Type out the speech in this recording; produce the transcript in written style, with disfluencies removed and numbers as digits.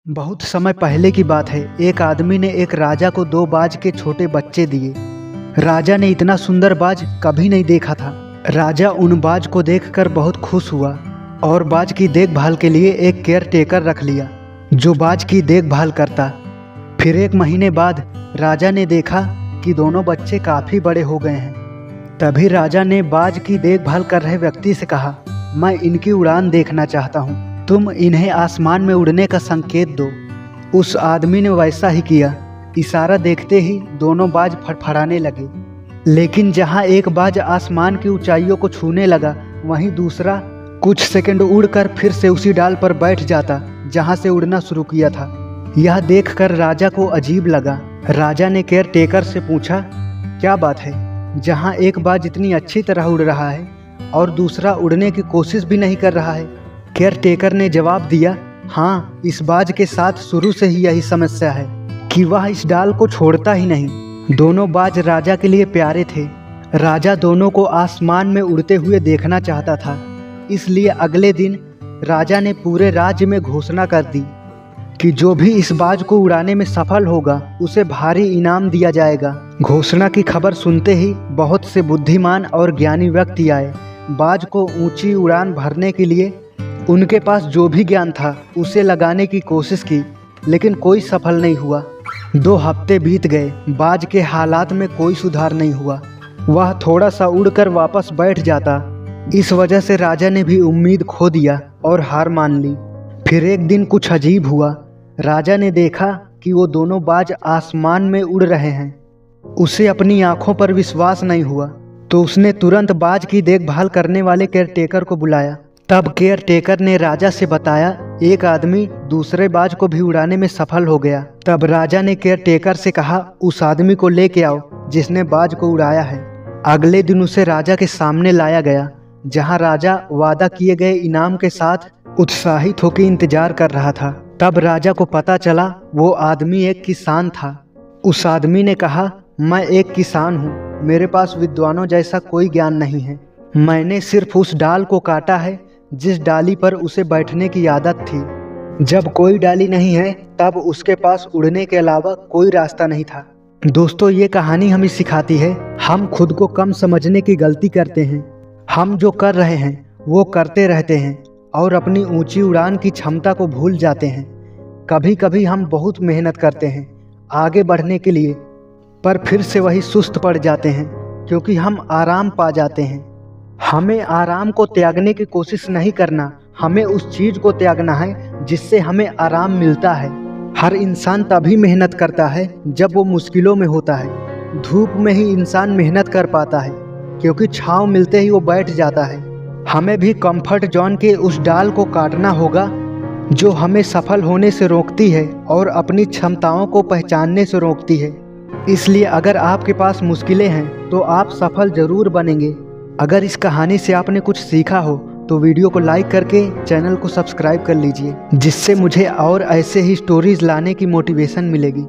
बहुत समय पहले की बात है। एक आदमी ने एक राजा को दो बाज के छोटे बच्चे दिए। राजा ने इतना सुंदर बाज कभी नहीं देखा था। राजा उन बाज को देखकर बहुत खुश हुआ और बाज की देखभाल के लिए एक केयर टेकर रख लिया जो बाज की देखभाल करता। फिर एक महीने बाद राजा ने देखा कि दोनों बच्चे काफ़ी बड़े हो गए हैं। तभी राजा ने बाज की देखभाल कर रहे व्यक्ति से कहा, मैं इनकी उड़ान देखना चाहता हूँ, तुम इन्हें आसमान में उड़ने का संकेत दो। उस आदमी ने वैसा ही किया। इशारा देखते ही दोनों बाज फड़फड़ाने लगे, लेकिन जहाँ एक बाज आसमान की ऊंचाइयों को छूने लगा, वहीं दूसरा कुछ सेकंड उड़कर फिर से उसी डाल पर बैठ जाता जहाँ से उड़ना शुरू किया था। यह देखकर राजा को अजीब लगा। राजा ने केयर टेकर से पूछा, क्या बात है, जहाँ एक बाज इतनी अच्छी तरह उड़ रहा है और दूसरा उड़ने की कोशिश भी नहीं कर रहा है? केयर टेकर ने जवाब दिया, हाँ, इस बाज के साथ शुरू से ही यही समस्या है कि वह इस डाल को छोड़ता ही नहीं। दोनों बाज राजा के लिए प्यारे थे। राजा दोनों को आसमान में उड़ते हुए देखना चाहता था, इसलिए अगले दिन राजा ने पूरे राज्य में घोषणा कर दी कि जो भी इस बाज को उड़ाने में सफल होगा उसे भारी इनाम दिया जाएगा। घोषणा की खबर सुनते ही बहुत से बुद्धिमान और ज्ञानी व्यक्ति आए। बाज को ऊंची उड़ान भरने के लिए उनके पास जो भी ज्ञान था उसे लगाने की कोशिश की, लेकिन कोई सफल नहीं हुआ। 2 हफ्ते बीत गए, बाज के हालात में कोई सुधार नहीं हुआ। वह थोड़ा सा उड़कर वापस बैठ जाता। इस वजह से राजा ने भी उम्मीद खो दिया और हार मान ली। फिर एक दिन कुछ अजीब हुआ। राजा ने देखा कि वो दोनों बाज आसमान में उड़ रहे हैं। उसे अपनी आंखों पर विश्वास नहीं हुआ, तो उसने तुरंत बाज की देखभाल करने वाले केयरटेकर को बुलाया। तब केयरटेकर ने राजा से बताया, एक आदमी दूसरे बाज को भी उड़ाने में सफल हो गया। तब राजा ने केयरटेकर से कहा, उस आदमी को लेके आओ जिसने बाज को उड़ाया है। अगले दिन उसे राजा के सामने लाया गया, जहां राजा वादा किए गए इनाम के साथ उत्साहित होकर इंतजार कर रहा था। तब राजा को पता चला वो आदमी एक किसान था। उस आदमी ने कहा, मैं एक किसान हूँ, मेरे पास विद्वानों जैसा कोई ज्ञान नहीं है। मैंने सिर्फ उस डाल को काटा है जिस डाली पर उसे बैठने की आदत थी। जब कोई डाली नहीं है तब उसके पास उड़ने के अलावा कोई रास्ता नहीं था। दोस्तों, ये कहानी हमें सिखाती है, हम खुद को कम समझने की गलती करते हैं। हम जो कर रहे हैं वो करते रहते हैं और अपनी ऊंची उड़ान की क्षमता को भूल जाते हैं। कभी कभी हम बहुत मेहनत करते हैं आगे बढ़ने के लिए, पर फिर से वही सुस्त पड़ जाते हैं क्योंकि हम आराम पा जाते हैं। हमें आराम को त्यागने की कोशिश नहीं करना, हमें उस चीज़ को त्यागना है जिससे हमें आराम मिलता है। हर इंसान तभी मेहनत करता है जब वो मुश्किलों में होता है। धूप में ही इंसान मेहनत कर पाता है क्योंकि छांव मिलते ही वो बैठ जाता है। हमें भी कंफर्ट जोन के उस डाल को काटना होगा जो हमें सफल होने से रोकती है और अपनी क्षमताओं को पहचानने से रोकती है। इसलिए अगर आपके पास मुश्किलें हैं तो आप सफल ज़रूर बनेंगे। अगर इस कहानी से आपने कुछ सीखा हो तो वीडियो को लाइक करके चैनल को सब्सक्राइब कर लीजिए, जिससे मुझे और ऐसे ही स्टोरीज लाने की मोटिवेशन मिलेगी।